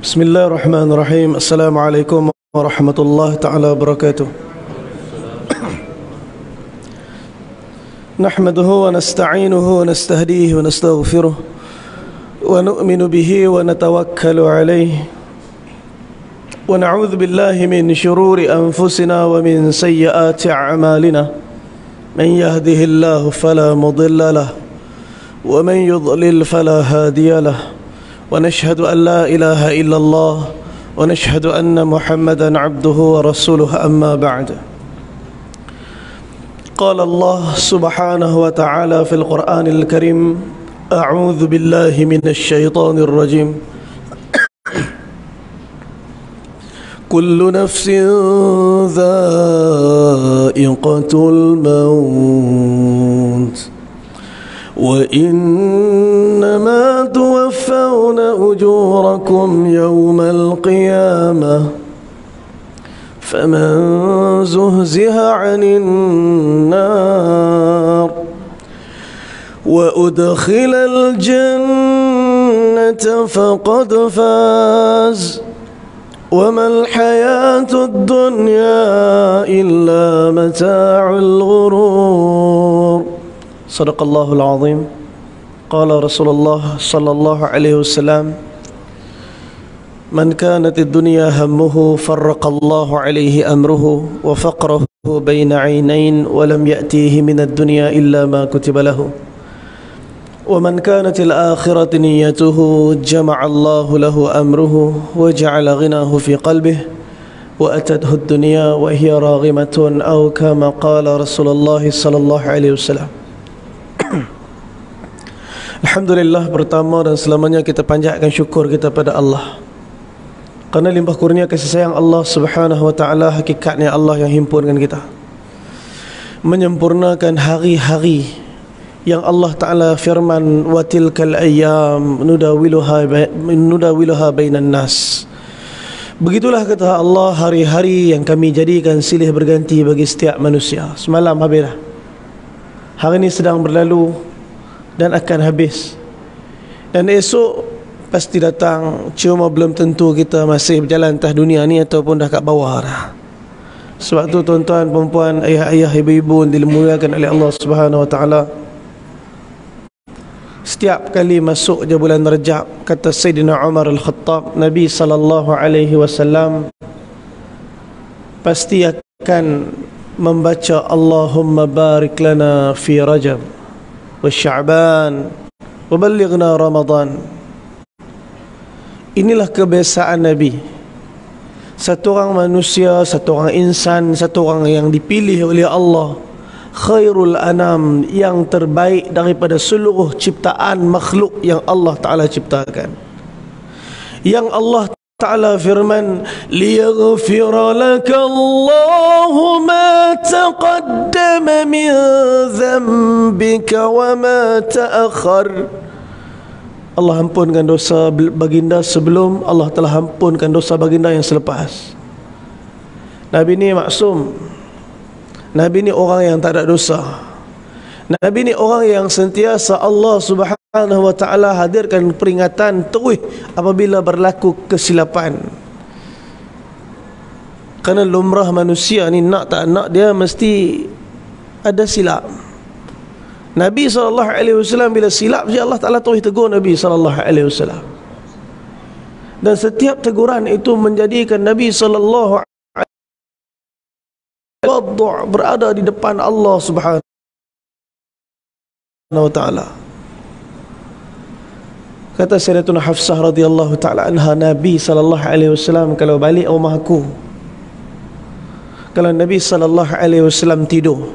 Bismillahirrahmanirrahim. Assalamualaikum warahmatullahi ta'ala wabarakatuh. Nahmaduhu wa nasta'inuhu wa nastahdihi wa nastaghfiruh wa nu'minu bihi wa natawakkalu alayhi wa na'udzu billahi min shururi anfusina wa min sayyiati a'malina. Man yahdihillahu fala mudilla lahu wa man yudlil fala hadiya lahu. ونشهد أن لا إله إلا الله ونشهد أن محمدا عبده ورسوله أما بعد. قال الله سبحانه وتعالى في القرآن الكريم: أعوذ بالله من الشيطان الرجيم. كل نفس ذائقة الموت وإنما توفون أجوركم يوم القيامة فمن زهزها عن النار وأدخل الجنة فقد فاز وما الحياة الدنيا إلا متاع الغرور. Sadaqallahul azim. Qala Rasulullah sallallahu alaihi wasallam: Man kanatid dunya hammuhu farraqallahu alaihi amruhu wa faqrahu baina 'ainain wa lam ya'tihi minad dunya illa ma kutiba lahu. Wa man kanatil akhiratu niyyatuhu jama'allahu lahu amruhu wa ja'ala ghinahu fi qalbihi wa atathu ad-dunya wa hiya raghimatun aw kama qala Rasulullah sallallahu alaihi wasallam. Alhamdulillah, pertama dan selamanya kita panjatkan syukur kita pada Allah, kerana limpah kurnia kasih sayang Allah subhanahu wa ta'ala. Hakikatnya Allah yang himpunkan kita, menyempurnakan hari-hari yang Allah ta'ala firman: wa tilkal ayyam nudawiluha bainan nas. Begitulah kata Allah, hari-hari yang kami jadikan silih berganti bagi setiap manusia. Semalam habis dah, hari ini sedang berlalu dan akan habis, dan esok pasti datang. Cuma belum tentu kita masih berjalan atas dunia ni ataupun dah kat bawah dah. Sebab tu tuan-tuan, perempuan, ayah-ayah, ibu-ibu yang dimuliakan oleh Allah Subhanahu wa taala, setiap kali masuk je bulan Rajab, kata Sayyidina Umar Al-Khattab, Nabi sallallahu alaihi wasallam pasti akan membaca Allahumma barik lana fi Rajab wa Sya'ban wa ballighna Ramadan. Inilah kebiasaan Nabi. Satu orang manusia, satu orang insan, satu orang yang dipilih oleh Allah, khairul anam, yang terbaik daripada seluruh ciptaan makhluk yang Allah Ta'ala ciptakan, yang Allah Ta'ala firman: liyaghfira laka Allahu ma taqaddama min dhanbika wa ma ta'akhkhar. Allah ampunkan dosa baginda sebelum, Allah telah ampunkan dosa baginda yang selepas. Nabi ni maksum. Nabi ni orang yang tak ada dosa. Nabi ni orang yang sentiasa Allah Subhanahu wa ta'ala hadirkan peringatan terus apabila berlaku kesilapan. Kerana lumrah manusia ni, nak tak nak, dia mesti ada silap. Nabi SAW bila silap je, Allah Ta'ala terus tegur Nabi SAW. Dan setiap teguran itu menjadikan Nabi SAW berada di depan Allah Subhanahu wa ta'ala. Kata Sayyidatuna Hafsah radhiyallahu ta'ala anha, Nabi sallallahu alaihi wasallam kalau balik rumah aku, kalau Nabi sallallahu alaihi wasallam tidur,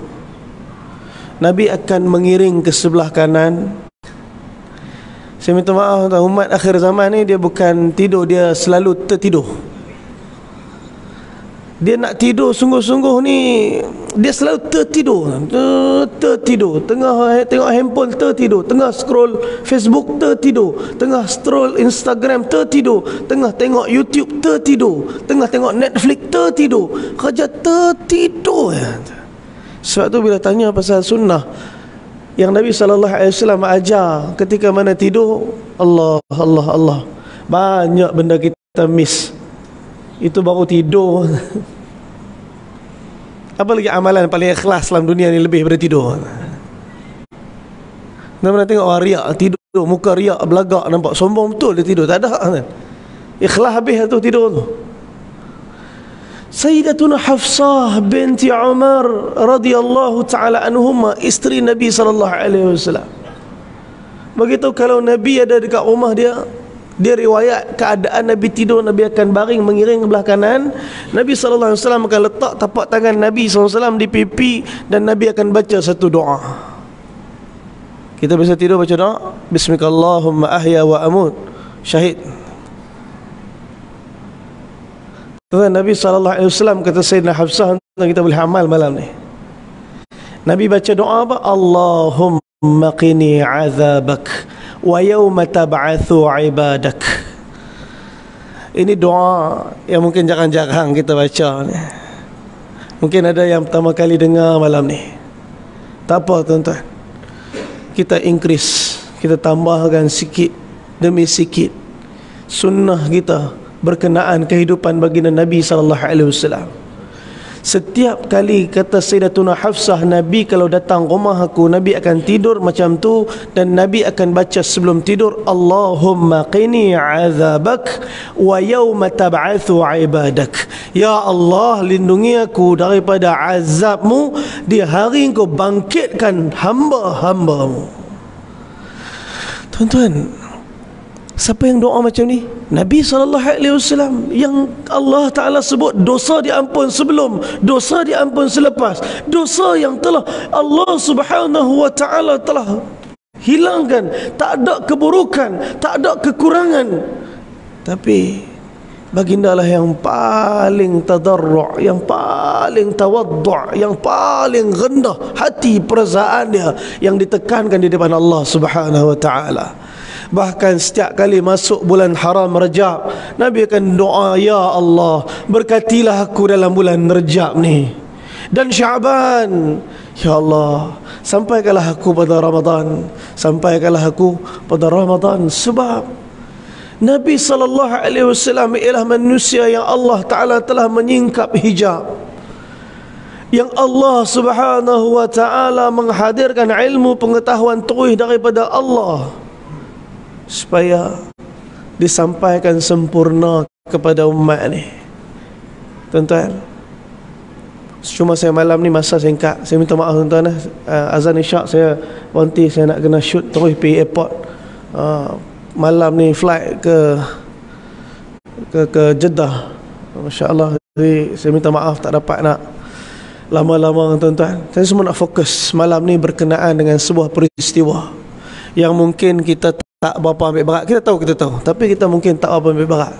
Nabi akan mengiring ke sebelah kanan. Saya minta maaf, umat akhir zaman ni dia bukan tidur, dia selalu tertidur. Dia nak tidur sungguh-sungguh ni, dia selalu tertidur. Tengah tengok handphone tertidur, tengah scroll Facebook tertidur, tengah scroll Instagram tertidur, tengah tengok YouTube tertidur, tengah tengok Netflix tertidur. Kerja tertidur. Sebab tu bila tanya pasal sunnah yang Nabi SAW ajar ketika mana tidur, Allah, banyak benda kita miss. Itu baru tidur. Apa lagi amalan paling ikhlas dalam dunia ni lebih daripada tidur? Nak tengok orang riak tidur, muka riak belagak, nampak sombong betul dia tidur. Tak ada. Ikhlas habis tu tidur tu. Sayyidatuna Hafsah binti Umar radhiyallahu taala anhuma, isteri Nabi sallallahu alaihi wasallam. Begitu kalau Nabi ada dekat rumah dia riwayat keadaan Nabi tidur, Nabi akan baring mengiring ke belah kanan. Nabi sallallahu alaihi wasallam akan letak tapak tangan Nabi sallallahu alaihi wasallam di pipi dan Nabi akan baca satu doa. Kita biasa tidur baca doa, Bismillahumma ahya wa amut, syahid. Tuhan Nabi SAW kata Sayyidina Hafsah, kita boleh amal malam ni. Nabi baca doa apa? Allahumma qini azabak wa yawma tab'athu ibadak. Ini doa yang mungkin jarang-jarang kita baca ni. Mungkin ada yang pertama kali dengar malam ni. Tak apa tuan-tuan, kita increase, kita tambahkan sikit demi sikit sunnah kita berkenaan kehidupan baginda Nabi SAW. Setiap kali kata Sayyidatuna Hafsah, Nabi kalau datang rumah aku, Nabi akan tidur macam tu, dan Nabi akan baca sebelum tidur, Allahumma qini azabak wa yawma tab'athu ibadak. Ya Allah, lindungi aku daripada azabmu di hari engkau bangkitkan hamba-hambamu. Tuan-tuan, siapa yang doa macam ni? Nabi SAW, yang Allah Ta'ala sebut dosa diampun sebelum, dosa diampun selepas, dosa yang telah Allah Subhanahu Wa Ta'ala telah hilangkan, tak ada keburukan, tak ada kekurangan. Tapi baginda lah yang paling tadarru', yang paling tawaddu', yang paling rendah hati perasaan dia, yang ditekankan di depan Allah Subhanahu Wa Ta'ala. Bahkan setiap kali masuk bulan haram Rajab, Nabi akan doa, Ya Allah, berkatilah aku dalam bulan Rajab ni dan Syaban. Ya Allah, sampaikanlah aku pada Ramadan, sampaikanlah aku pada Ramadan. Sebab Nabi SAW ialah manusia yang Allah Ta'ala telah menyingkap hijab, yang Allah Subhanahu Wa Ta'ala menghadirkan ilmu pengetahuan terus daripada Allah supaya disampaikan sempurna kepada umat ni. Tuan-tuan, cuma saya malam ni masa singkat, saya minta maaf tuan-tuan. Azan isyak saya berhenti, saya nak kena shoot terus pergi airport. Malam ni flight ke Jeddah, Masya-Allah. Jadi saya minta maaf tak dapat nak lama-lama tuan-tuan. Saya semua nak fokus malam ni berkenaan dengan sebuah peristiwa yang mungkin kita tak berapa ambil berat. Kita tahu, tapi kita mungkin tak berapa ambil berat.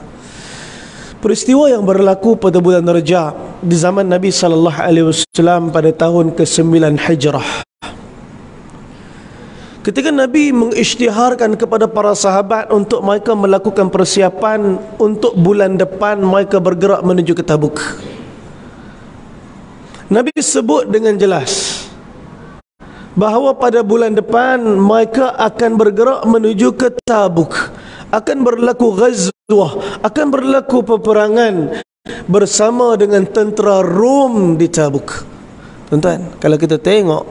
Peristiwa yang berlaku pada bulan Rajab di zaman Nabi SAW pada tahun ke-9 Hijrah. Ketika Nabi mengisytiharkan kepada para sahabat untuk mereka melakukan persiapan untuk bulan depan mereka bergerak menuju ke Tabuk. Nabi sebut dengan jelas bahawa pada bulan depan mereka akan bergerak menuju ke Tabuk, akan berlaku ghazwah, akan berlaku peperangan bersama dengan tentera Rom di Tabuk. Tuan-tuan, kalau kita tengok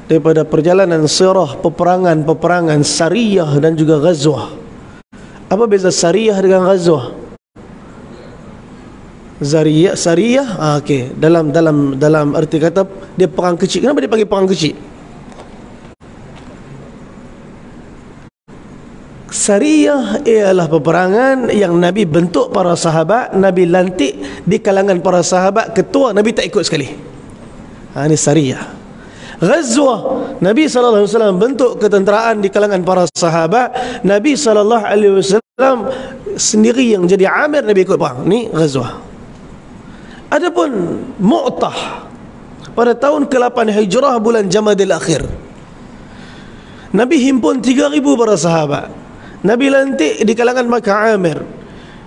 daripada perjalanan sirah peperangan sariyah dan juga ghazwah, apa beza sariyah dengan ghazwah? Sariyah, okey, dalam arti kata dia perang kecil. Kenapa dia panggil perang kecil? Sariyah ialah peperangan yang Nabi bentuk para sahabat, Nabi lantik di kalangan para sahabat ketua, Nabi tak ikut sekali. Ini sariyah. Ghazwah, Nabi SAW bentuk ketenteraan di kalangan para sahabat, Nabi SAW sendiri yang jadi amir, Nabi ikut perang. Ni ghazwah. Adapun Mu'tah pada tahun ke-8 Hijrah bulan Jamadil Akhir, Nabi himpun 3,000 para sahabat. Nabi lantik di kalangan maka Amir,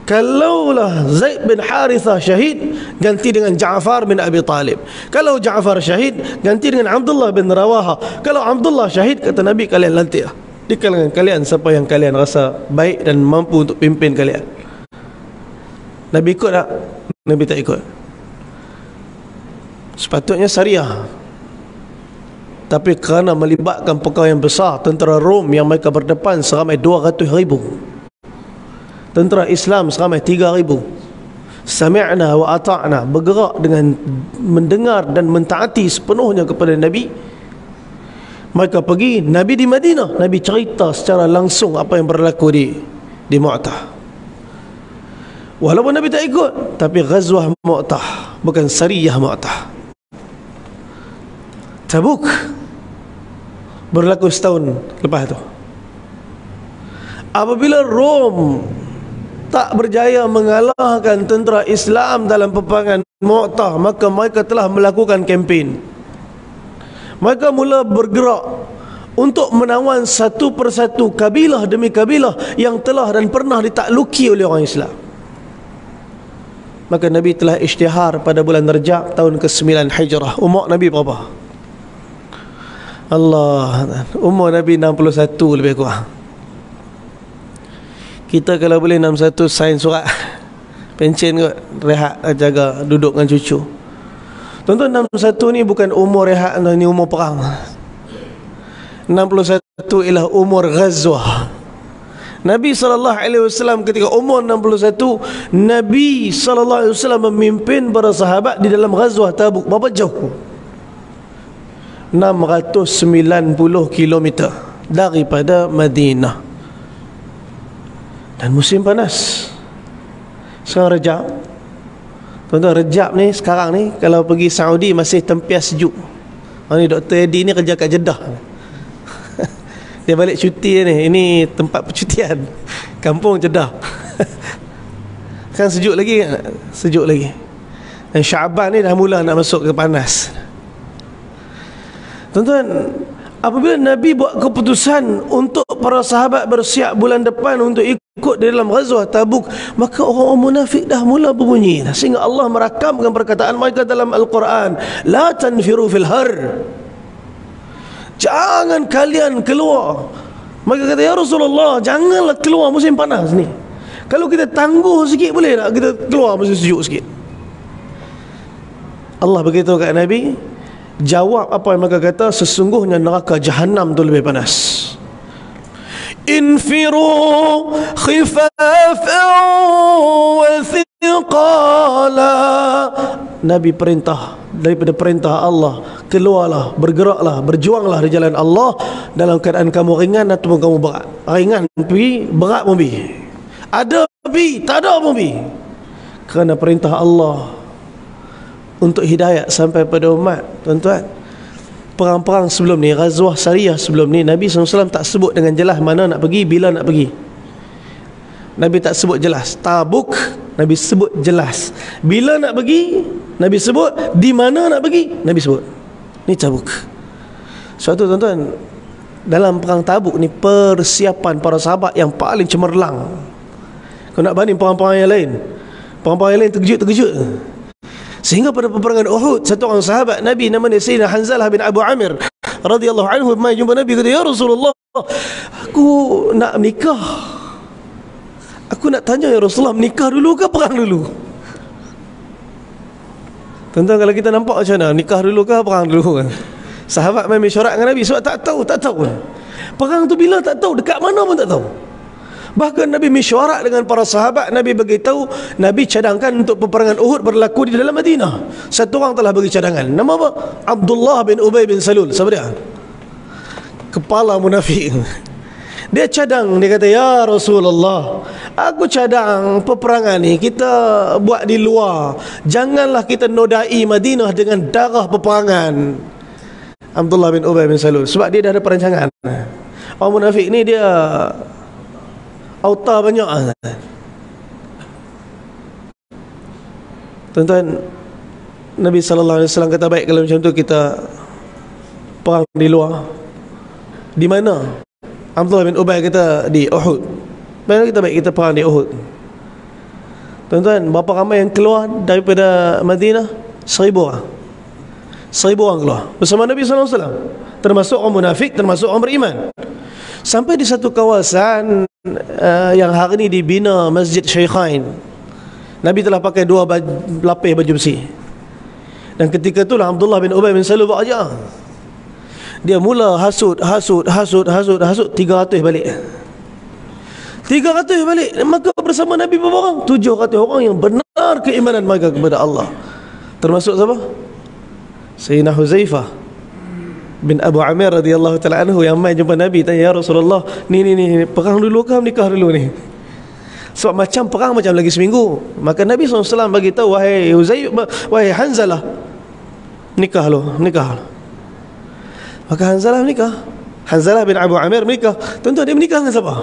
kalaulah Zaid bin Harithah syahid, ganti dengan Ja'far bin Abi Talib. Kalau Ja'far syahid, ganti dengan Abdullah bin Rawaha. Kalau Abdullah syahid, kata Nabi, kalian lantik di kalangan kalian siapa yang kalian rasa baik dan mampu untuk pimpin kalian. Nabi ikut tak? Nabi tak ikut. Sepatutnya syariah, tapi kerana melibatkan perkara yang besar, tentera Rom yang mereka berdepan seramai 200,000, tentera Islam seramai 3,000, sami'na wa ata'na, bergerak dengan mendengar dan mentaati sepenuhnya kepada Nabi. Mereka pergi, Nabi di Madinah, Nabi cerita secara langsung apa yang berlaku di Mu'tah. Walaupun Nabi tak ikut, tapi Ghazwah Mu'tah, bukan Sariyah Mu'tah. Tabuk berlaku setahun lepas tu. Apabila Rom tak berjaya mengalahkan tentera Islam dalam peperangan Mu'tah, maka mereka telah melakukan kempen. Mereka mula bergerak untuk menawan satu persatu kabilah demi kabilah yang telah dan pernah ditakluki oleh orang Islam. Maka Nabi telah isytihar pada bulan Rajab tahun ke-9 Hijrah. Umur Nabi berapa? Allah, umur Nabi 61 lebih kurang. Kita kalau boleh 61 sign surat pencen kot, rehat, jaga, duduk dengan cucu. Tuan-tuan, 61 ni bukan umur rehat, ni umur perang. 61 ialah umur ghazwah. Nabi SAW ketika umur 61, Nabi SAW memimpin para sahabat di dalam ghazwah Tabuk. Berapa jauh? 690 km daripada Madinah. Dan musim panas. Sekarang Rejab. Tuan-tuan, Rejab ni sekarang ni kalau pergi Saudi masih tempias sejuk. Ni Dr. Edi ni kerja kat Jeddah. Dia balik cuti ni. Ini tempat percutian, kampung Jeddah. Kan sejuk lagi kan? Sejuk lagi. Dan Syaban ni dah mula nak masuk ke panas. Tuan-tuan, apabila Nabi buat keputusan untuk para sahabat bersiap bulan depan untuk ikut di dalam ghazwah Tabuk, maka orang-orang munafik dah mula berbunyi, sehingga Allah merakamkan perkataan mereka dalam Al-Quran, la tanfiru fil har, jangan kalian keluar. Mereka kata, ya Rasulullah, janganlah keluar musim panas ni. Kalau kita tangguh sikit boleh tak kita keluar musim sejuk sikit? Allah beritahu kat Nabi, jawab apa yang mereka kata, sesungguhnya neraka Jahannam tu lebih panas. Infiru khifafan wa thiqala. Nabi perintah, daripada perintah Allah, keluarlah, bergeraklah, berjuanglah di jalan Allah dalam keadaan kamu ringan ataupun kamu berat. Ringan pergi, berat pun pergi. Ada pergi, tak ada pun pergi. Kerana perintah Allah untuk hidayat sampai pada umat. Tuan-tuan, perang-perang sebelum ni, ghazwah Sariyah sebelum ni, Nabi SAW tak sebut dengan jelas mana nak pergi, bila nak pergi. Nabi tak sebut jelas. Tabuk, Nabi sebut jelas. Bila nak pergi, Nabi sebut. Di mana nak pergi, Nabi sebut. Ni Tabuk. Suatu tuan-tuan, dalam perang Tabuk ni, persiapan para sahabat yang paling cemerlang. Kau nak banding perang-perang yang lain, perang-perang yang lain terkejut-terkejut. Sehingga pada peperangan Uhud, satu orang sahabat Nabi namanya Sayyidina Hanzalah bin Abu Amir radhiyallahu anhu mai jumpa Nabi, kata, ya Rasulullah, aku nak menikah. Aku nak tanya, ya Rasulullah, menikah dulu ke perang dulu? Tuan-tuan, kalau kita nampak macam mana, nikah dulu ke perang dulu? Sahabat main mesyuarat dengan Nabi sebab tak tahu. Perang tu bila tak tahu, dekat mana pun tak tahu. Bahkan Nabi mesyuarat dengan para sahabat. Nabi beritahu, Nabi cadangkan untuk peperangan Uhud berlaku di dalam Madinah. Satu orang telah bagi cadangan. Nama apa? Abdullah bin Ubay bin Salul. Siapa dia? Kepala munafik. Dia cadang, dia kata, ya Rasulullah, aku cadang peperangan ni kita buat di luar. Janganlah kita nodai Madinah dengan darah peperangan. Abdullah bin Ubay bin Salul. Sebab dia dah ada perancangan. Orang munafik ni dia auta banyak. Tuan-tuan, Nabi SAW kata, baik kalau macam tu kita perang di luar. Di mana? Abdullah bin Ubay kata di Uhud. Mana kita baik kita perang di Uhud. Tuan-tuan, berapa ramai yang keluar daripada Madinah? 1000 orang. 1000 orang keluar bersama Nabi SAW, termasuk orang munafik, termasuk orang beriman. Sampai di satu kawasan yang hari ini dibina Masjid Syaikhain. Nabi telah pakai 2 lapis baju besi. Dan ketika itulah Abdullah bin Ubay bin Salul bekerja. Dia mula hasut 300 balik. 300 balik. Maka bersama Nabi berapa orang? 700 orang yang benar keimanan mereka kepada Allah. Termasuk siapa? Sayyidina Huzaifah bin Abu Amir radhiyallahu ta'ala anhu yang mai jumpa Nabi, tanya, ya Rasulullah, ni perang dulu ke nikah dulu ni? Sebab macam perang macam lagi seminggu. Maka Nabi SAW bagi tahu, wahai Huzaifah, wahai Hanzalah, nikah lo. Maka Hanzalah menikah. Hanzalah bin Abu Amir menikah. Tentu dia menikah dengan siapa?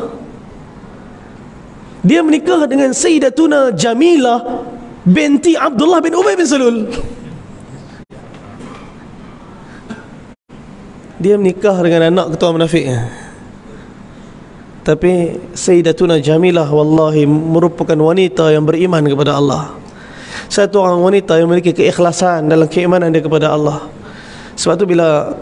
Dia menikah dengan Sayyidatuna Jamilah binti Abdullah bin Ubay bin Salul. Dia menikah dengan anak ketua munafik. Tapi Sayyidatuna Jamilah wallahi merupakan wanita yang beriman kepada Allah. Satu orang wanita yang memiliki keikhlasan dalam keimanan dia kepada Allah. Sebab tu bila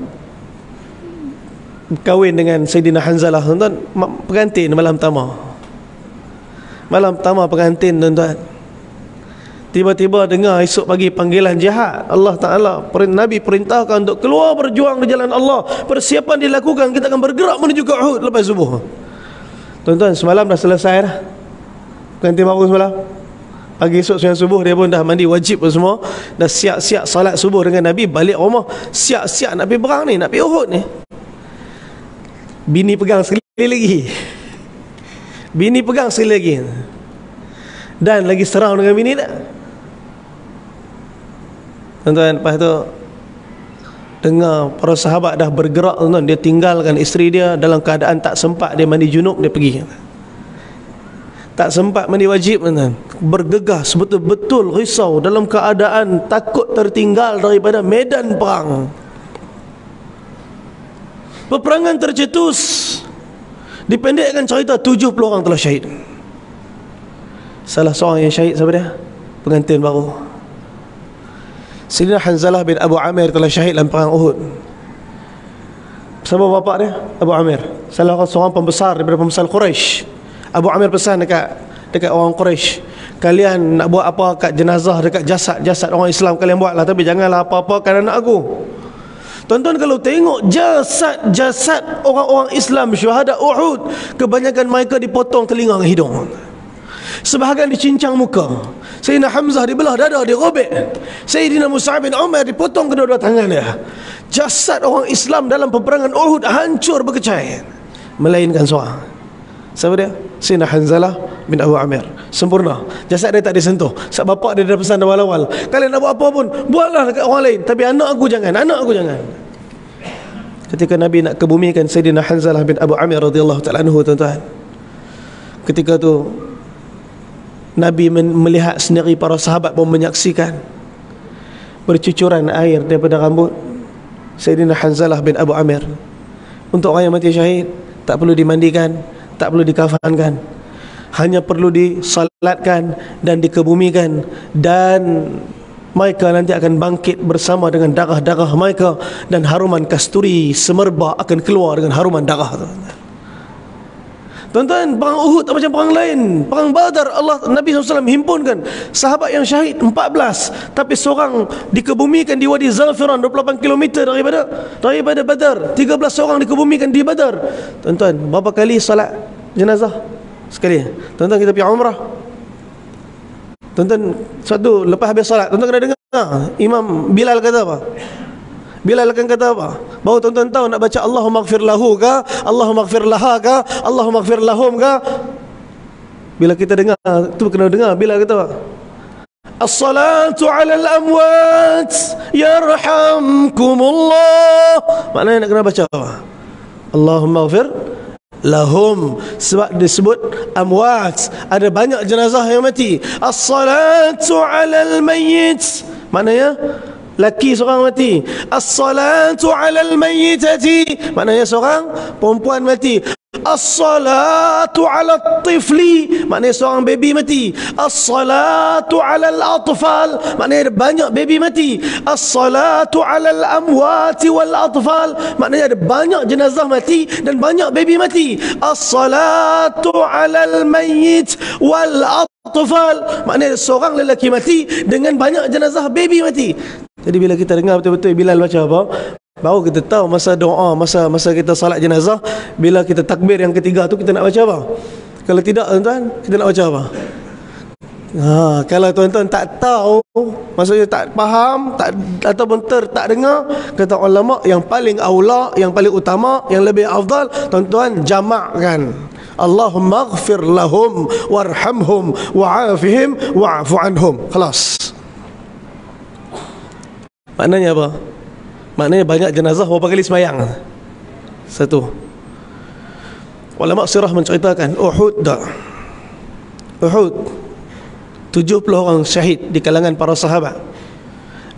kahwin dengan Sayyidina Hanzalah, tuan-tuan, pengantin malam pertama pengantin, tuan-tuan, tiba-tiba dengar esok pagi panggilan jihad. Allah Ta'ala, Nabi perintahkan untuk keluar berjuang di jalan Allah. Persiapan dilakukan, kita akan bergerak menuju ke Uhud lepas subuh. Tuan-tuan, semalam dah selesai dah pengantin baru semalam. Pagi esok sembahyang subuh dia pun dah mandi wajib pun semua, dah siap-siap salat subuh dengan Nabi, balik rumah siap-siap nak pergi perang ni, nak pergi Uhud ni. Bini pegang sekali lagi. Dan lagi serang dengan bini tak? Tuan-tuan, lepas tu dengar para sahabat dah bergerak, tuan-tuan, dia tinggalkan isteri dia dalam keadaan tak sempat dia mandi junub, dia pergi. Tak sempat mandi wajib, tuan-tuan. Bergegas, betul-betul risau, dalam keadaan takut tertinggal daripada medan perang. Peperangan tercetus. Dipendekkan cerita, 70 orang telah syahid. Salah seorang yang syahid siapa dia? Pengantin baru. Sayyidina Hanzalah bin Abu Amir telah syahid dalam perang Uhud. Siapa bapa dia? Abu Amir, salah seorang pembesar daripada pembesar Quraisy. Abu Amir pesan dekat orang Quraisy, kalian nak buat apa kat jenazah, dekat jasad orang Islam, kalian buatlah, tapi janganlah apa-apakan anak aku. Tuan-tuan, kalau tengok jasad orang-orang Islam syuhada Uhud, kebanyakan mereka dipotong telinga dan hidung, sebahagian dicincang muka. Sayyidina Hamzah dibelah dada, dirobek. Sayyidina Mus'ab bin Umar dipotong kedua-dua tangan dia. Jasad orang Islam dalam peperangan Uhud hancur berkecai, melainkan seorang. Siapa dia? Sayyidina Hanzalah bin Abu Amir. Sempurna, jasad dia tak disentuh. Sebab bapak dia dah pesan awal-awal, kalian nak buat apa pun buatlah dekat orang lain, tapi anak aku jangan. Ketika Nabi nak kebumikan Sayyidina Hanzalah bin Abu Amir radhiyallahu ta'ala anhu, tuan-tuan, ketika tu Nabi melihat sendiri para sahabat pun menyaksikan bercucuran air daripada rambut Sayyidina Hanzalah bin Abu Amir. Untuk orang yang mati syahid, tak perlu dimandikan, tak perlu dikafankan, hanya perlu disalatkan dan dikebumikan, dan mereka nanti akan bangkit bersama dengan darah-darah mereka, dan haruman kasturi semerbak akan keluar dengan haruman darah. Tuan-tuan, perang Uhud tak macam perang lain. Perang Badar, Nabi SAW himpunkan sahabat yang syahid 14, tapi seorang dikebumikan di Wadi Zafiran 28 km daripada Badar. 13 orang dikebumikan di Badar. Tuan-tuan, berapa kali salat jenazah? Sekali. Tuan-tuan, kita pergi umrah, tuan-tuan, suatu lepas habis salat, tuan-tuan kena dengar Imam Bilal kata apa? Bilal akan kata apa? Baru tuan-tuan tahu nak baca Allahumma ighfir lahu ka, Allahumma ighfir laha ka, Allahumma ighfir lahum ka. Bila kita dengar tu, kena dengar Bilal kata apa? As-salatu 'ala al-amwat yarhamkumullah. Maknanya nak kena baca apa? Allahumma ighfir lahum, sebab disebut amwat, ada banyak jenazah yang mati. As-salatu 'ala al-mayyit, maknanya laki seorang mati. As-salatu 'alal mayyitati, maknanya seorang perempuan mati. As-salatu 'ala tifli, maknanya seorang baby mati. As-salatu 'ala al-atfal, maknanya ada banyak baby mati. As-salatu 'ala al-amwati wal-atfal, maknanya ada banyak jenazah mati dan banyak baby mati. As-salatu 'ala al-mayyit wal-atfal, maknanya seorang lelaki mati dengan banyak jenazah baby mati. Jadi bila kita dengar betul-betul Bilal baca apa, baru kita tahu masa doa, masa kita salat jenazah, bila kita takbir yang ketiga tu kita nak baca apa. Kalau tidak tuan-tuan, kita nak baca apa? Kalau tuan-tuan tak tahu, maksudnya tak faham, tak ataupun tak dengar, kata ulama yang paling aula, yang paling utama, yang lebih afdal, tuan-tuan jamakkan. Allahumma ighfir lahum warhamhum wa'afihim wa'fu anhum. Khalas. Maknanya apa? Maknanya banyak jenazah berapa kali semayang? Satu. Ulama sirah menceritakan Uhud 70 orang syahid di kalangan para sahabat.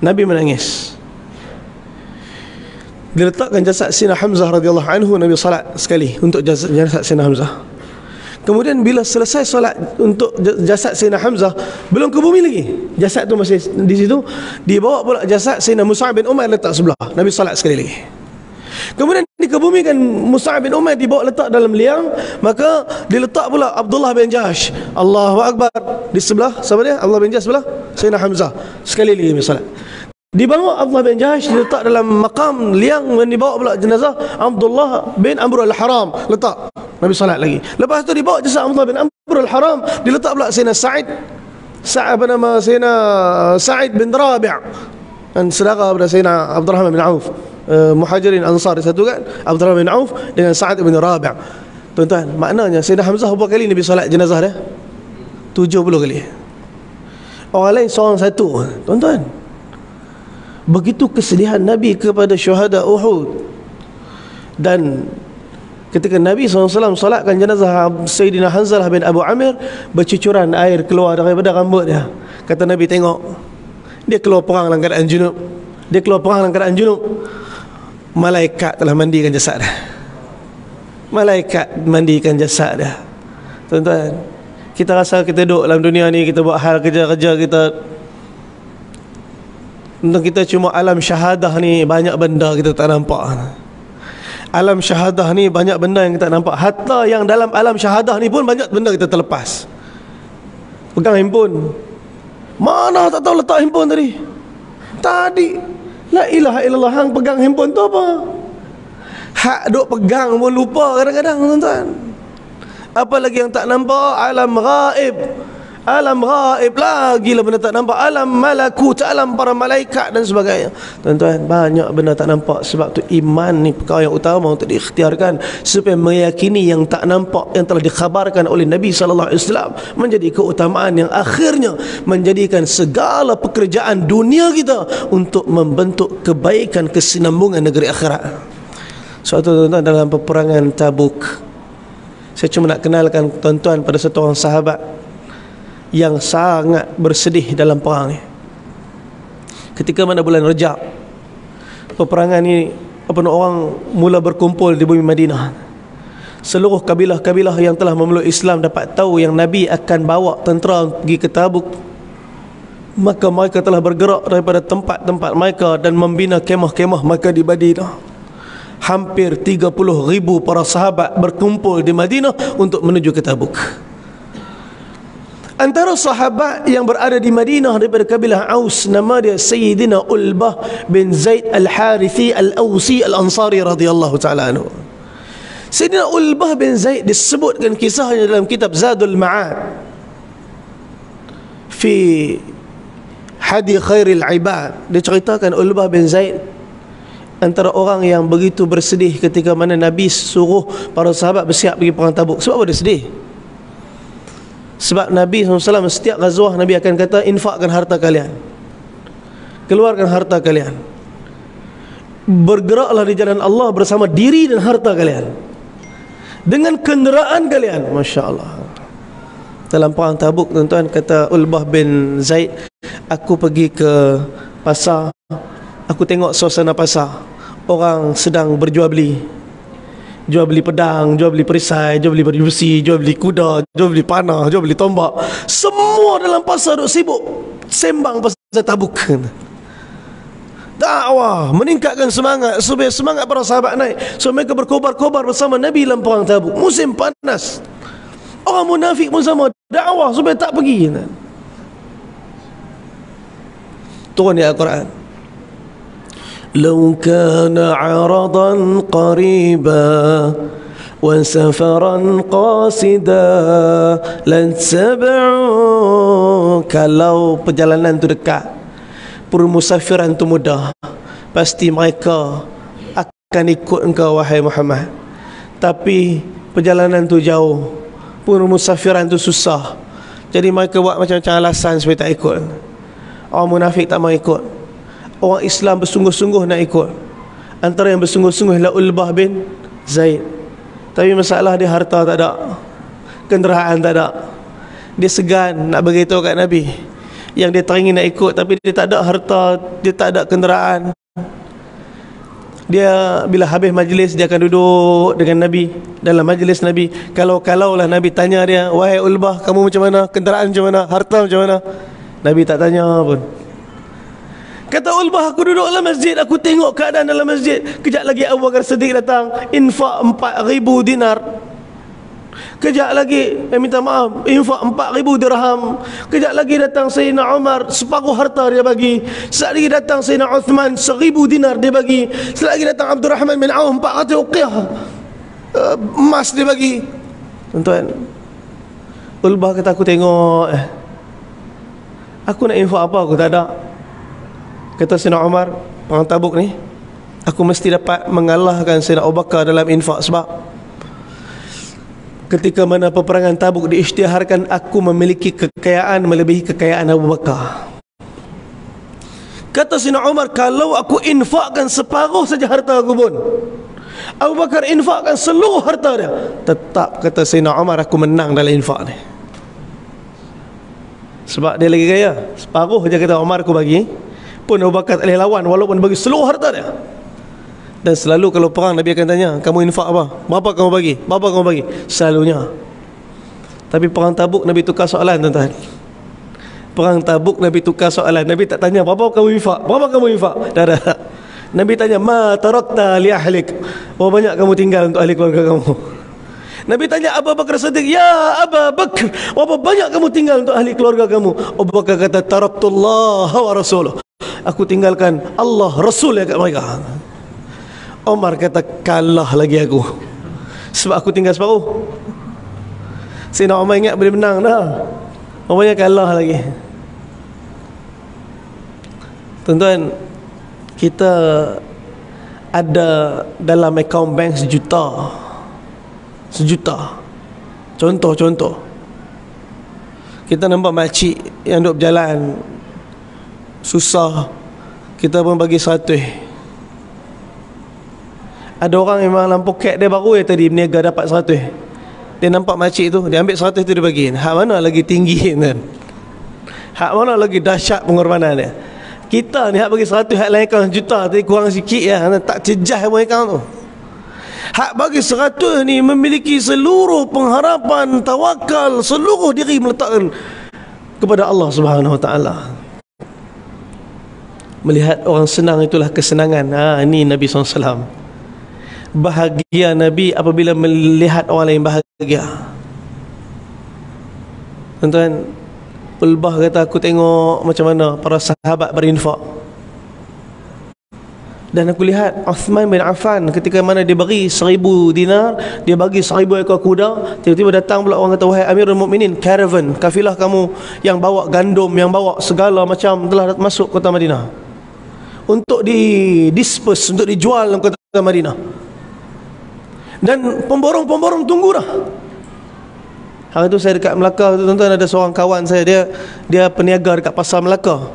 Nabi menangis. Diletakkan jasad Sayyidina Hamzah radhiyallahu anhu, Nabi salat sekali untuk jasad Sayyidina Hamzah. Kemudian bila selesai solat untuk jasad Sayyidina Hamzah, belum ke bumi lagi, jasad tu masih di situ, dibawa pula jasad Sayyidina Mus'ab bin Umair letak sebelah. Nabi solat sekali lagi. Kemudian dikebumikan Mus'ab bin Umair, dibawa letak dalam liang, maka diletak pula Abdullah bin Jahsh. Allahu Akbar di sebelah, siapa dia? Abdullah bin Jahsh sebelah Sayyidina Hamzah. Sekali lagi Nabi solat. Dibawa Abdullah bin Jahsh, diletak dalam makam liang, dan dibawa pula jenazah Abdullah bin Amr al-Haram, letak. Nabi salat lagi. Lepas tu dibawa jasad Abdullah bin Amr al-Haram, diletak pula Sayyidina Sa'id bin Rabi', dan saudara pada Sayyidina Abdurrahman bin Auf, Muhajirin Ansar satu kan, Abdurrahman bin Auf dengan Sa'id bin Rabi'. Tuan-tuan, maknanya Sayyidina Hamzah berapa kali Nabi salat jenazah dia? 70 kali. Orang lain seorang satu. Tuan-tuan, begitu kesedihan Nabi kepada syuhada Uhud. Dan ketika Nabi SAW solatkan jenazah Sayyidina Hanzalah bin Abu Amir, bercucuran air keluar daripada rambut dia. Kata Nabi, tengok, dia keluar perang dalam keadaan junub. Dia keluar perang dalam keadaan junub. Malaikat telah mandikan jasad dia. Malaikat mandikan jasad dia. Tuan-tuan, kita rasa kita duduk dalam dunia ni, kita buat hal kerja-kerja kita, untuk kita cuma alam syahadah ni banyak benda kita tak nampak. Alam syahadah ni banyak benda yang kita tak nampak. Hatta yang dalam alam syahadah ni pun banyak benda kita terlepas. Pegang handphone, mana tak tahu letak handphone tadi. La ilaha illallah, hang pegang handphone tu apa? Hak duk pegang pun lupa kadang-kadang, tuan-tuan. Apa lagi yang tak nampak? Alam ghaib. Alam ghaib lagi lah benda tak nampak. Alam malakut, alam para malaikat dan sebagainya. Tuan-tuan, banyak benda tak nampak. Sebab tu iman ni perkara yang utama untuk diikhtiarkan, supaya meyakini yang tak nampak yang telah dikhabarkan oleh Nabi SAW menjadi keutamaan yang akhirnya menjadikan segala pekerjaan dunia kita untuk membentuk kebaikan kesinambungan negeri akhirat. Suatu tuan-tuan, dalam peperangan Tabuk, saya cuma nak kenalkan tuan-tuan pada satu orang sahabat yang sangat bersedih dalam perang ni. Ketika mana bulan Rajab, peperangan ni, orang mula berkumpul di bumi Madinah. Seluruh kabilah-kabilah yang telah memeluk Islam dapat tahu yang Nabi akan bawa tentera pergi ke Tabuk. Maka mereka telah bergerak daripada tempat-tempat mereka dan membina kemah-kemah mereka di Madinah. Hampir 30,000 para sahabat berkumpul di Madinah untuk menuju ke Tabuk. Antara sahabat yang berada di Madinah daripada kabilah Aus, nama dia Sayyidina Ulbah bin Zaid Al-Harithi Al-Awsi Al-Ansari radhiyallahu ta'ala anhu. Sayyidina Ulbah bin Zaid disebutkan kisahnya dalam kitab Zadul Ma'ad fi Hadi Khairil Ibad. Dia ceritakan Ulbah bin Zaid antara orang yang begitu bersedih ketika mana Nabi suruh para sahabat bersiap pergi perang Tabuk. Sebab apa dia sedih? Sebab Nabi SAW setiap ghazwah Nabi akan kata, infakkan harta kalian, keluarkan harta kalian, bergeraklah di jalan Allah bersama diri dan harta kalian, dengan kenderaan kalian. Masya Allah. Dalam perang Tabuk, tuan-tuan, kata Ulbah bin Zaid, aku pergi ke pasar, aku tengok suasana pasar, orang sedang berjual beli. Jual beli pedang, jual beli perisai, jual beli baju besi, jual beli kuda, jual beli panah, jual beli tombak. Semua dalam pasar duk sibuk sembang pasal Tabuk. Dakwah meningkatkan semangat supaya semangat para sahabat naik, so mereka berkobar-kobar bersama Nabi dalam perang Tabuk. Musim panas, orang munafik pun sama, dakwah supaya tak pergi. Turun di Al-Quran, "Lau kana 'aradan qariba wa safaran qasida lantaba'u." Kalau perjalanan tu dekat, permusafiran tu mudah, pasti mereka akan ikut engkau wahai Muhammad. Tapi perjalanan tu jauh, permusafiran tu susah, jadi mereka buat macam-macam alasan supaya tak ikut. Orang munafik tak mau ikut, orang Islam bersungguh-sungguh nak ikut. Antara yang bersungguh-sungguh ialah Ulbah bin Zaid. Tapi masalah dia harta tak ada, kenderaan tak ada. Dia segan nak beritahu kat Nabi yang dia teringin nak ikut, tapi dia tak ada harta, dia tak ada kenderaan. Dia bila habis majlis, dia akan duduk dengan Nabi, dalam majlis Nabi. Kalau-kalaulah Nabi tanya dia, "Wahai Ulbah, kamu macam mana? Kenderaan macam mana? Harta macam mana?" Nabi tak tanya pun. Kata Ulbah, aku duduk dalam masjid, aku tengok keadaan dalam masjid. Kejap lagi Abu Bakar Siddiq datang, infak 4,000 dinar. Kejap lagi, minta maaf, infak 4,000 dirham. Kejap lagi datang Sayyidina Umar, separuh harta dia bagi. Sekejap lagi datang Sayyidina Uthman, 1,000 dinar dia bagi. Sekejap lagi datang Abdul Rahman bin Auf, 400 uqiyah emas dia bagi. Tuan-tuan, Ulbah kata, aku tengok, aku nak infak apa, aku tak ada. Kata Sayyidina Umar, perang Tabuk ni, aku mesti dapat mengalahkan Sayyidina Abu Bakar dalam infak. Sebab ketika mana peperangan Tabuk diisytiharkan, aku memiliki kekayaan melebihi kekayaan Abu Bakar. Kata Sayyidina Umar, kalau aku infakkan separuh saja harta aku pun, Abu Bakar infakkan seluruh harta dia, tetap, kata Sayyidina Umar, aku menang dalam infak ni. Sebab dia lagi kaya. Separuh je kata Umar aku bagi, pun Abu Bakar tak boleh lawan walaupun bagi seluruh harta dia. Dan selalu kalau perang, Nabi akan tanya, kamu infak apa? Berapa kamu bagi? Berapa kamu bagi? Selalunya. Tapi perang Tabuk Nabi tukar soalan, tuan-tuan. Perang Tabuk Nabi tukar soalan. Nabi tak tanya, berapa kamu infak? Berapa kamu infak? Dah. Nabi tanya, ma tarakta li ahlik? Berapa banyak kamu tinggal untuk ahli keluarga kamu? Nabi tanya Abu Bakar Siddiq, ya Abu Bakar, berapa banyak kamu tinggal untuk ahli keluarga kamu? Abu Bakar kata, taraktullah wa rasuluh, aku tinggalkan Allah, Rasul ya kat mereka. Umar kata, kalah lagi aku, sebab aku tinggal separuh. Sayyidina Umar ingat boleh menang dah, Umarnya kalah lagi. Tuan-tuan, kita ada dalam akaun bank sejuta. Contoh, kita nampak makcik yang duduk berjalan susah, kita pun bagi 100. Ada orang memang dalam poket dia baru tadi berniaga dapat 100. Dia nampak makcik tu, dia ambil 100 tu dia bagi. Hak mana lagi tinggi kan? Hak mana lagi dahsyat pengorbanan dia? Kita ni hak bagi 100, hak lain kan juta, tapi kurang sikit ya, tak cejah mereka tu. Hak bagi 100 ni memiliki seluruh pengharapan, tawakal, seluruh diri meletakkan kepada Allah Subhanahu Wa Taala. Melihat orang senang itulah kesenangan. Ini Nabi SAW. Bahagia Nabi apabila melihat orang lain bahagia. Tuan-tuan, Ulbah kata, aku tengok macam mana para sahabat berinfak. Dan aku lihat Uthman bin Affan, ketika mana dia bagi 1,000 dinar, dia bagi 1,000 ekor kuda. Tiba-tiba datang pula orang kata, wahai Amirul Mukminin, caravan, kafilah kamu yang bawa gandum, yang bawa segala macam telah masuk kota Madinah untuk di-disperse, untuk dijual dalam kota Madinah. Dan pemborong-pemborong tunggu dah. Hari tu saya dekat Melaka tu, tuan-tuan, ada seorang kawan saya, dia peniaga dekat pasar Melaka.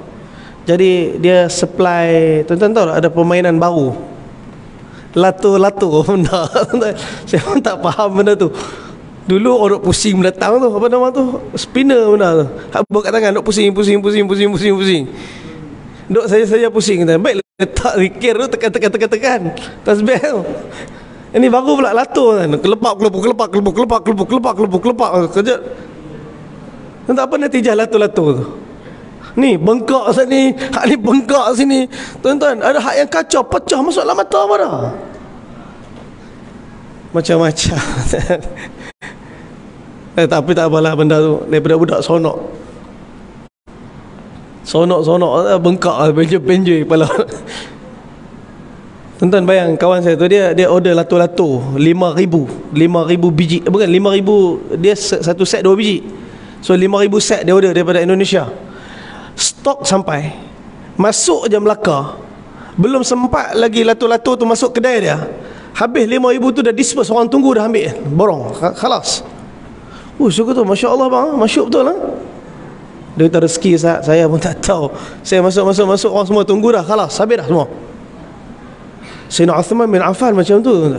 Jadi dia supply, tuan-tuan tahu tak, ada permainan baru, lato-lato benda. Saya pun tak faham benda tu. Dulu orang pusing datang tu, apa nama tu, spinner benda tu, buat kat tangan, duk pusing. Duk saya pusing kata. Baik letak zikir tu tekan. Tasbih tu. Ini baru pula lato kan. Kelepak. Kejap. Tak apa natijah lato-lato tu. Ni bengkak sini, hak ni bengkak sini. Tuan-tuan, ada hak yang kacau, pecah masuk dalam mata apa dah. Macam-macam. Tapi tak apalah benda tu. Daripada budak sonok, bengkak, benjoi kepala. Tuan-tuan bayang, kawan saya tu dia order lato-lato 5,000 biji. Bukan 5,000, dia satu set 2 biji. So 5,000 set dia order daripada Indonesia. Stok sampai, masuk je Melaka, belum sempat lagi lato-lato tu masuk kedai dia, habis 5,000 tu dah disperse, orang tunggu dah ambil borong, khalas. Syukur tu, Masya Allah bang, masyuk betul lah. Dia kata rezeki saya pun tak tahu. Saya masuk, orang semua tunggu dah, khalas, habis dah semua. Sayyidina Uthman bin Affan macam tu.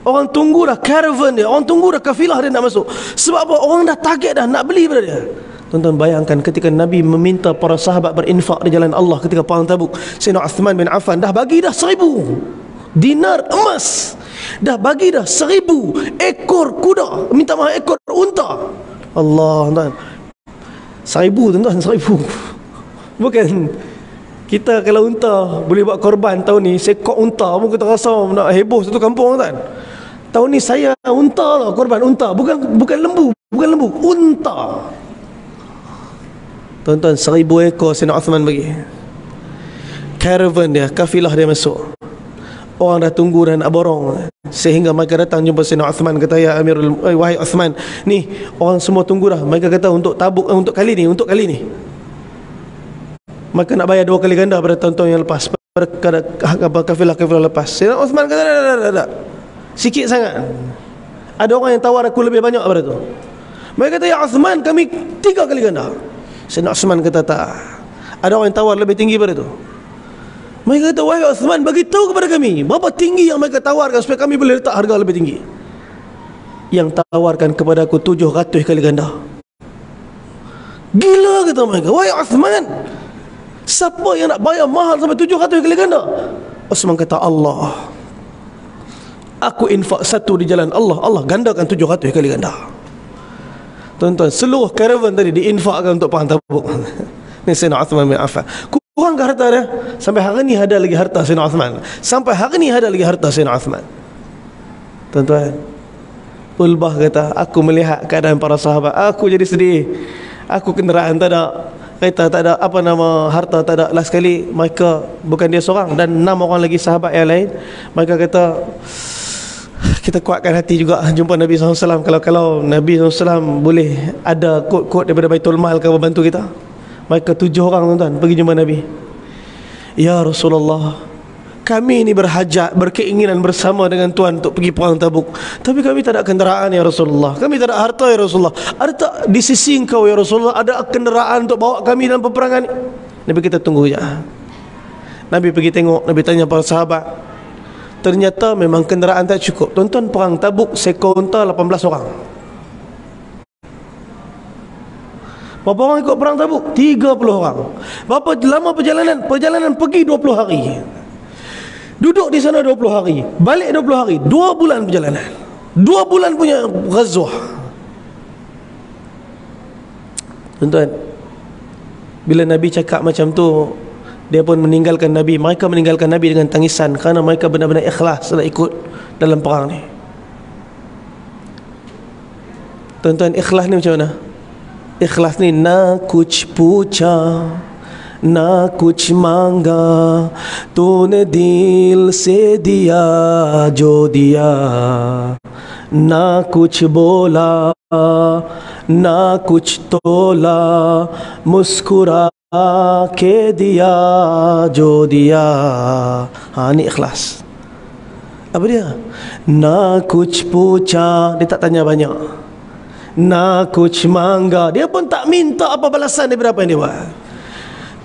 Orang tunggu dah caravan dia, orang tunggu dah kafilah dia nak masuk. Sebab apa? Orang dah target dah nak beli pada dia. Tuan-tuan bayangkan ketika Nabi meminta para sahabat berinfak di jalan Allah ketika perang Tabuk, Sayyidina Uthman bin Affan dah bagi dah 1,000 dinar emas, dah bagi dah 1,000 ekor kuda, minta maaf, ekor unta. Allah, tuan, 1,000 tuan-tuan, 1,000. Bukan kita kalau unta boleh buat korban tahun ni, sekok unta pun kita rasa nak heboh satu kampung, tuan. Tahun ni saya unta lah, korban unta, bukan lembu, unta. Tuan-tuan, 1,000 ekor Sayyidina Uthman bagi. Caravan dia, kafilah dia masuk. Orang dah tunggu dan nak borong, sehingga mereka datang jumpa Sayyidina Uthman, kata, ya Amirul, wahai Uthman, ni orang semua tunggu dah. Mereka kata untuk Tabuk, untuk kali ni. Mereka nak bayar 2 kali ganda pada tahun-tahun yang lepas, pada kafilah lepas. Sayyidina Uthman kata, tak. Sikit sangat. Ada orang yang tawar aku lebih banyak daripada tu. Mereka kata, ya Uthman, kami 3 kali ganda. Sayyidina Uthman kata, tak. Ada orang yang tawar lebih tinggi daripada tu. Mereka kata, wahai Uthman, bagi tahu kepada kami berapa tinggi yang mereka tawarkan supaya kami boleh letak harga lebih tinggi. Yang tawarkan kepada aku 700 kali ganda. Gila, kata mereka. Wahai Uthman, siapa yang nak bayar mahal sampai 700 kali ganda? Uthman kata, Allah. Aku infak 1 di jalan Allah, Allah gandakan 700 kali ganda. Tuan-tuan, seluruh karavan tadi diinfakkan untuk perang Tabuk. Ni Sayyidina Uthman bin Affan. Kurang ke harta dia? Sampai hari ni ada lagi harta Sayyidina Uthman. Tuan-tuan, Ulbah kata, aku melihat keadaan para sahabat, aku jadi sedih. Aku kenderaan tak ada, kereta tak ada, harta tak ada. Last kali mereka, bukan dia seorang dan 6 orang lagi sahabat yang lain, mereka kata, kita kuatkan hati juga jumpa Nabi SAW. Kalau Nabi SAW boleh ada kod-kod daripada Baitul Mal, kau bantu kita. Mereka 7 orang, tuan-tuan, pergi jumpa Nabi. Ya Rasulullah, kami ni berkeinginan bersama dengan Tuan untuk pergi perang Tabuk, tapi kami tak ada kenderaan ya Rasulullah. Kami tak ada harta ya Rasulullah. Ada tak di sisi engkau ya Rasulullah ada kenderaan untuk bawa kami dalam peperangan? Nabi kita tunggu je. Nabi pergi tengok, Nabi tanya para sahabat. Ternyata memang kenderaan tak cukup. Tuan-tuan, perang Tabuk seekor unta 18 orang. Berapa orang ikut perang Tabuk? 30 orang. Berapa lama perjalanan? Perjalanan pergi 20 hari. Duduk di sana 20 hari, balik 20 hari, 2 bulan perjalanan. 2 bulan punya ghazwah. Tuan-tuan, bila Nabi cakap macam tu, dia pun meninggalkan Nabi. Mereka meninggalkan Nabi dengan tangisan kerana mereka benar-benar ikhlas nak ikut dalam perang ni. Tuan-tuan, ikhlas ni macam mana? Ikhlas ni na kuch pucha, ना कुछ मांगा तूने दिल से दिया जो दिया, ना कुछ बोला ना कुछ तोला मुस्कुरा के दिया जो दिया. Ni ikhlas. Apa dia? Na kuch pucha, dia tak tanya banyak. Na kuch mangga, dia pun tak minta apa balasan daripada apa yang dia buat.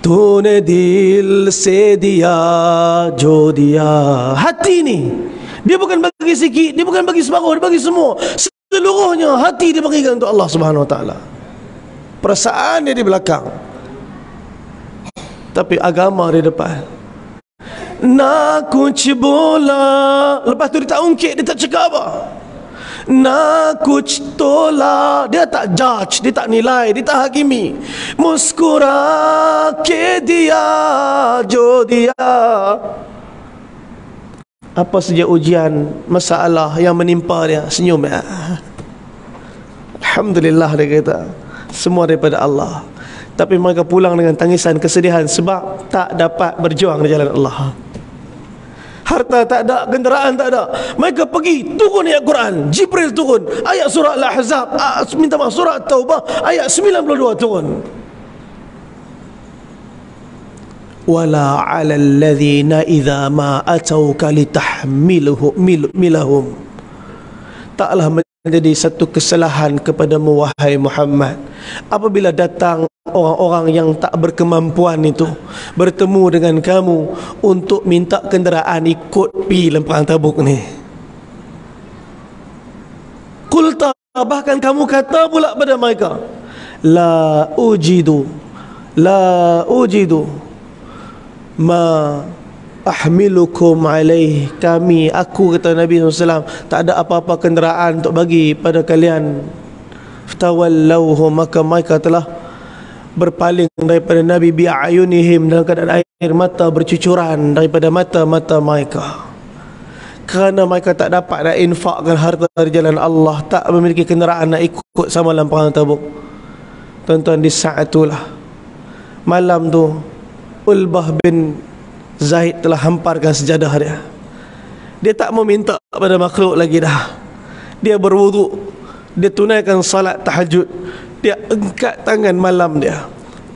तूने दिल से दिया जो दिया. Hati ni, dia bukan bagi sikit, dia bukan bagi separuh, dia bagi semua. Seluruhnya hati dia berikan untuk Allah Subhanahu Wa Taala. Perasaan dia di belakang. tapi agama di depan. Na kuch bola, lepas tu dia tak ungkit, dia tak cakap apa. Na kuch tola, dia tak judge, dia tak nilai, dia tak hakimi. Muskura ke dia jo dia. Apa saja ujian, masalah yang menimpa dia, senyum ya. Alhamdulillah, dia kata, semua daripada Allah. Tapi mereka pulang dengan tangisan kesedihan sebab tak dapat berjuang di jalan Allah. Harta tak ada, kenderaan tak ada. Mereka pergi, turun ayat Quran, Jibril turun, ayat surah Al-Ahzab, minta maaf, surah Taubah ayat 92 turun. Wala 'alal ladzina idza ma atauka litahmilahum. Taklah menjadi satu kesalahan kepadamu wahai Muhammad apabila datang orang-orang yang tak berkemampuan itu bertemu dengan kamu untuk minta kenderaan ikut pi perang Tabuk ni. Qulta, bahkan kamu kata pula pada mereka, la ujidu ma ahmilukum alaih, aku kata Nabi SAW, tak ada apa-apa kenderaan untuk bagi pada kalian. Fatawallauhu, maka mereka telah berpaling daripada Nabi bi'ayunihim, dalam keadaan air mata bercucuran daripada mata-mata mereka, kerana mereka tak dapat nak infakkan harta di jalan Allah, tak memiliki kenderaan nak ikut sama dalam perang Tabuk. Tuan-tuan, di saat itulah, malam tu, Ulbah bin Zaid telah hamparkan sejadah dia. Dia tak mau minta pada makhluk lagi dah. Dia berwuduk, dia tunaikan salat tahajud, dia angkat tangan malam dia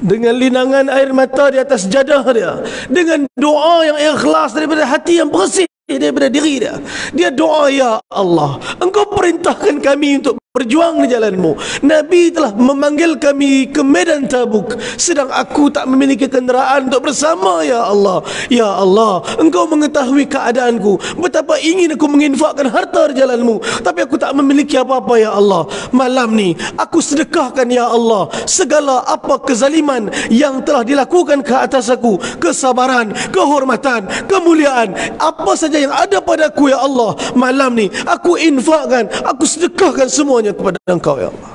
dengan linangan air mata di atas sejadah dia, dengan doa yang ikhlas daripada hati yang bersih daripada diri dia. Dia doa, ya Allah, Engkau perintahkan kami untuk berjuang di jalanmu. Nabi telah memanggil kami ke medan Tabuk, sedang aku tak memiliki kenderaan untuk bersama. Ya Allah, ya Allah, Engkau mengetahui keadaanku, betapa ingin aku menginfakkan harta di jalanmu, tapi aku tak memiliki apa-apa. Ya Allah, malam ni aku sedekahkan, ya Allah, segala apa kezaliman yang telah dilakukan ke atas aku, kesabaran, kehormatan, kemuliaan, apa saja yang ada padaku, ya Allah, malam ni aku infakkan, aku sedekahkan semuanya kepada Engkau, ya Allah.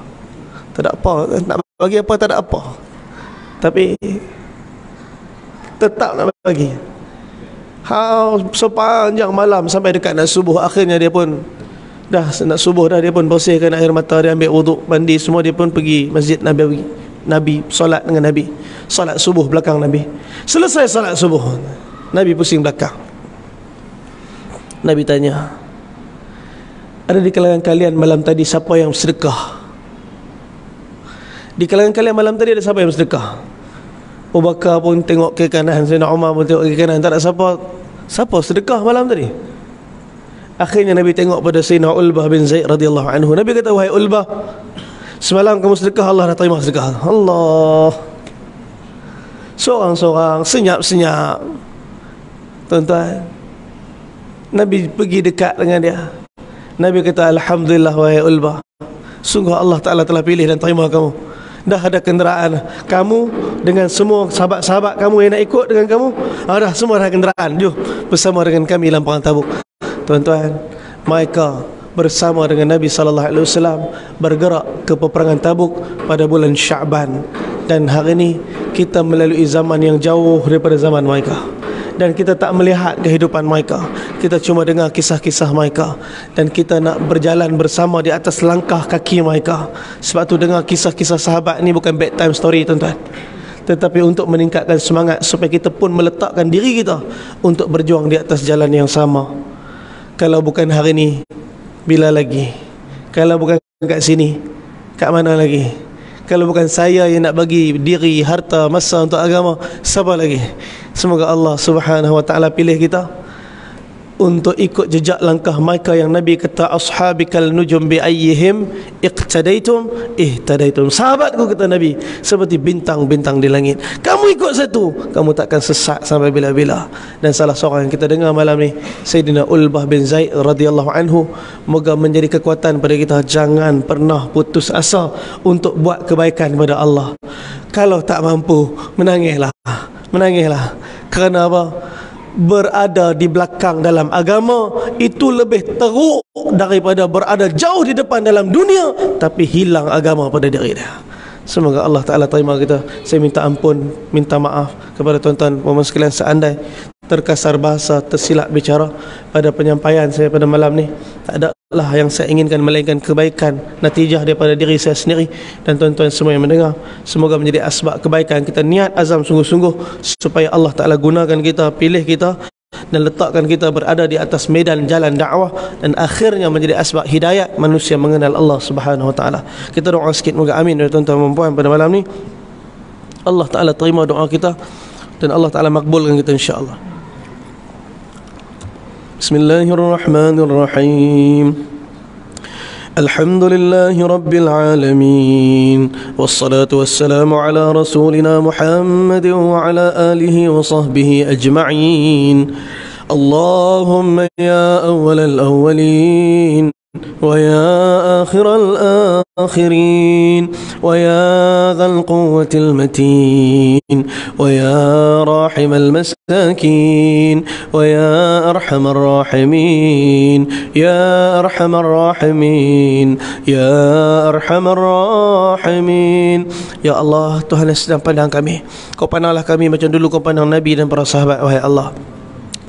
Tak ada apa, nak bagi apa tak ada apa, tapi tetap nak bagi. Sepanjang malam sampai dekat nak subuh, akhirnya dia pun dah nak subuh dah, dia pun bersihkan air mata, dia ambil wuduk, mandi semua, dia pun pergi Masjid Nabi, solat dengan Nabi, solat subuh belakang Nabi. Selesai solat subuh, Nabi pusing belakang. Nabi tanya, ada di kalangan kalian malam tadi siapa yang sedekah? Di kalangan kalian malam tadi ada siapa yang sedekah? Abu Bakar pun tengok ke kanan, Sayyidina Umar pun tengok ke kanan, tak ada siapa sedekah malam tadi. Akhirnya Nabi tengok pada Sayyidina Ulbah bin Zaid radhiyallahu anhu. Nabi kata, wahai Ulbah, semalam kamu sedekah, Allah dah terima sedekah. Allah. Seorang-seorang, senyap-senyap. Tuan-tuan, Nabi pergi dekat dengan dia. Nabi kata, alhamdulillah wahai Ulbah, sungguh Allah Ta'ala telah pilih dan terima kamu. Dah ada kenderaan, kamu dengan semua sahabat-sahabat kamu yang nak ikut dengan kamu, dah semua dah kenderaan. Jom bersama dengan kami dalam perang Tabuk. Tuan-tuan, mereka bersama dengan Nabi SAW bergerak ke peperangan Tabuk pada bulan Sya'ban. Dan hari ini kita melalui zaman yang jauh daripada zaman mereka, dan kita tak melihat kehidupan mereka, kita cuma dengar kisah-kisah mereka, dan kita nak berjalan bersama di atas langkah kaki mereka. Sebab tu dengar kisah-kisah sahabat ni bukan bedtime story, tuan-tuan, tetapi untuk meningkatkan semangat supaya kita pun meletakkan diri kita untuk berjuang di atas jalan yang sama. Kalau bukan hari ni, bila lagi? Kalau bukan kat sini, kat mana lagi? Kalau bukan saya yang nak bagi diri, harta, masa untuk agama, siapa lagi? Semoga Allah Subhanahu wa ta'ala pilih kita untuk ikut jejak langkah mereka yang Nabi kata ashabikal nujum bi ayyihim iqtadaitum ihtadaitum. Sahabatku kata Nabi seperti bintang-bintang di langit. Kamu ikut satu, kamu takkan sesat sampai bila-bila. Dan salah seorang yang kita dengar malam ni, Sayyidina Ulbah bin Zaid radhiyallahu anhu, moga menjadi kekuatan pada kita. Jangan pernah putus asa untuk buat kebaikan kepada Allah. Kalau tak mampu, menangislah. Menangislah. Kerana apa? Berada di belakang dalam agama itu lebih teruk daripada berada jauh di depan dalam dunia tapi hilang agama pada diri dia. Semoga Allah Ta'ala terima kita. Saya minta ampun, minta maaf kepada tuan-tuan puan sekalian seandai terkasar bahasa, tersilap bicara pada penyampaian saya pada malam ni. Tak ada lah yang saya inginkan melainkan kebaikan, natijah daripada diri saya sendiri dan tuan-tuan semua yang mendengar. Semoga menjadi asbab kebaikan. Kita niat azam sungguh-sungguh supaya Allah Ta'ala gunakan kita, pilih kita dan letakkan kita berada di atas medan jalan dakwah dan akhirnya menjadi asbab hidayat manusia mengenal Allah Subhanahu Wa Ta'ala. Kita doa sikit, moga amin tuan-tuan dan puan pada malam ni. Allah Ta'ala terima doa kita dan Allah Ta'ala makbulkan kita insya-Allah. Bismillahirrahmanirrahim. Alhamdulillahi Rabbil Alamin. Wassalatu wassalamu ala rasulina Muhammad wa ala alihi wa sahbihi ajma'in. Allahumma ya awwalal awwalin ويا آخر الآخرين ويا ذا القوة المتين ويا راحم المساكين ويا أرحم الراحمين يا أرحم الراحمين يا أرحم الراحمين. Ya Allah, Tuhan yang sedang pandang kami, Kau pandanglah kami macam dulu Kau pandang Nabi dan para sahabat. Wahai Allah,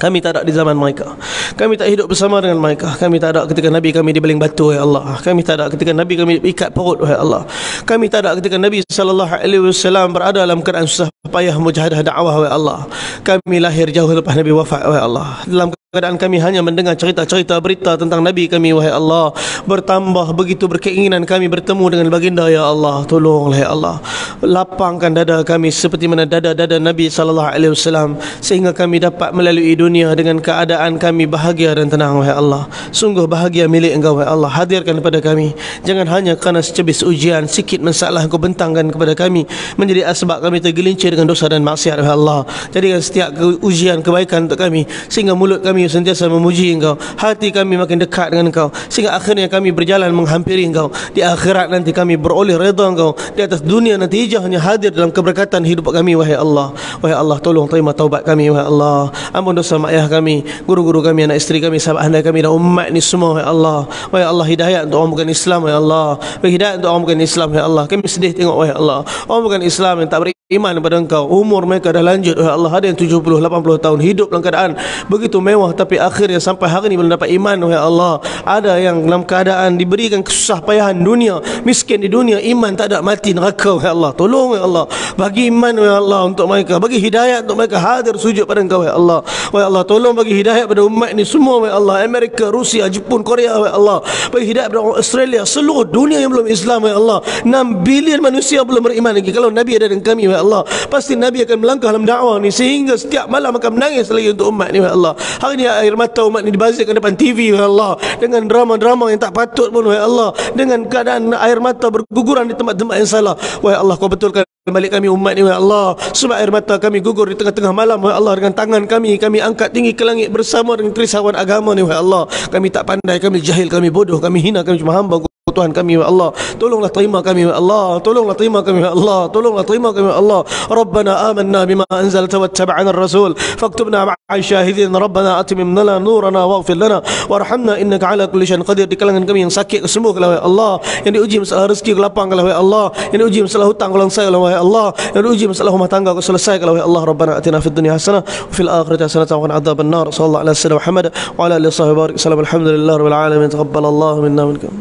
kami tak ada di zaman mereka. Kami tak hidup bersama dengan mereka. Kami tak ada ketika Nabi kami dibeling batu, wahai Allah. Kami tak ada ketika Nabi kami ikat perut, wahai Allah. Kami tak ada ketika Nabi SAW berada dalam keadaan susah payah mujahadah dakwah, wahai Allah. Kami lahir jauh lepas Nabi wafat, wahai Allah. Dalam keadaan kami hanya mendengar cerita-cerita berita tentang Nabi kami, wahai Allah. Bertambah begitu berkeinginan kami bertemu dengan baginda, ya Allah. Tolonglah, ya Allah. Lapangkan dada kami seperti mana dada-dada Nabi SAW, sehingga kami dapat melalui dunia dengan keadaan kami bahagia dan tenang, wahai Allah. Sungguh bahagia milik Engkau, wahai Allah. Hadirkan kepada kami, jangan hanya kerana secebis ujian, sikit masalah Engkau bentangkan kepada kami menjadi asbab kami tergelincir dengan dosa dan maksiat, wahai Allah. Jadikan setiap ujian kebaikan untuk kami, sehingga mulut kami sentiasa memuji Engkau, hati kami makin dekat dengan Engkau, sehingga akhirnya kami berjalan menghampiri Engkau. Di akhirat nanti kami beroleh redha Engkau. Di atas dunia natijahnya hadir dalam keberkatan hidup kami, wahai Allah. Wahai Allah, tolong terima taubat kami, wahai Allah. Ampun dosa mak ayah kami, guru-guru kami, anak isteri kami, sahabat handai kami dan umat ni semua, wahai Allah. Wahai Allah, hidayat untuk orang bukan Islam, wahai Allah. Hidayat untuk orang bukan Islam, wahai Allah. Kami sedih tengok, wahai Allah, orang bukan Islam yang tak beriman kepada Engkau, umur mereka dah lanjut, wahai Allah. Ada yang 70-80 tahun hidup dalam keadaan begitu mewah, tapi akhirnya sampai hari ini belum dapat iman, wahai Allah. Ada yang dalam keadaan diberikan kesusah payahan dunia, miskin di dunia, iman tak ada, mati neraka, wahai Allah. Tolong, wahai Allah, bagi iman, wahai Allah, untuk mereka, bagi hidayat untuk mereka hadir sujud pada Engkau, wahai Allah. Wahai Allah, tolong bagi hidayat pada umat ini semua, wahai Allah. Amerika, Rusia, Jepun, Korea, wahai Allah. Bagi hidayat pada orang Australia, seluruh dunia yang belum Islam, wahai Allah. 6 bilion manusia belum beriman lagi. Kalau Nabi ada dengan kami, wahai Allah, pasti Nabi akan melangkah dalam dakwah ni, sehingga setiap malam akan menangis lagi untuk umat ni, wahai Allah. Hari ni air mata umat ni dibazirkan depan TV, wahai Allah, dengan drama-drama yang tak patut pun, wahai Allah, dengan keadaan air mata berguguran di tempat-tempat yang salah. Wahai Allah, Kau betulkan balik kami umat ni, wahai Allah. Sebab air mata kami gugur di tengah-tengah malam, wahai Allah, dengan tangan kami angkat tinggi ke langit bersama dengan kerisauan agama ni, wahai Allah. Kami tak pandai, kami jahil, kami bodoh, kami hina, kami cuma hamba Tuhan kami, wahai Allah. Tolonglah terima kami, wahai Allah. Tolonglah terima kami, wahai Allah. Tolonglah terima kami, wahai Allah. Rabbana amanna bima anzalta wattaba'na ar-rasul faktubna ma'al syahidin. Rabbana atimim lana nurana waghfir lana warhamna innaka ala kulli syai'in qadir. Di kalangan kami yang sakit kesembuhkanlah, wahai Allah. Yang diuji masalah rezeki kelapangkanlah, wahai Allah. Yang diuji masalah hutang kelangsaikanlah, wahai Allah. Yang diuji masalah rumah tangga kau selesaikanlah, wahai Allah. Rabbana atina fid dunya hasanah wa fil akhirati hasanah wa qina adzaban nar. Sallallahu alaihi wasallam Muhammad wa ala alihi wa sahbihi. Alhamdulillah rabbil alamin. Taqabbalallahu minna minkum.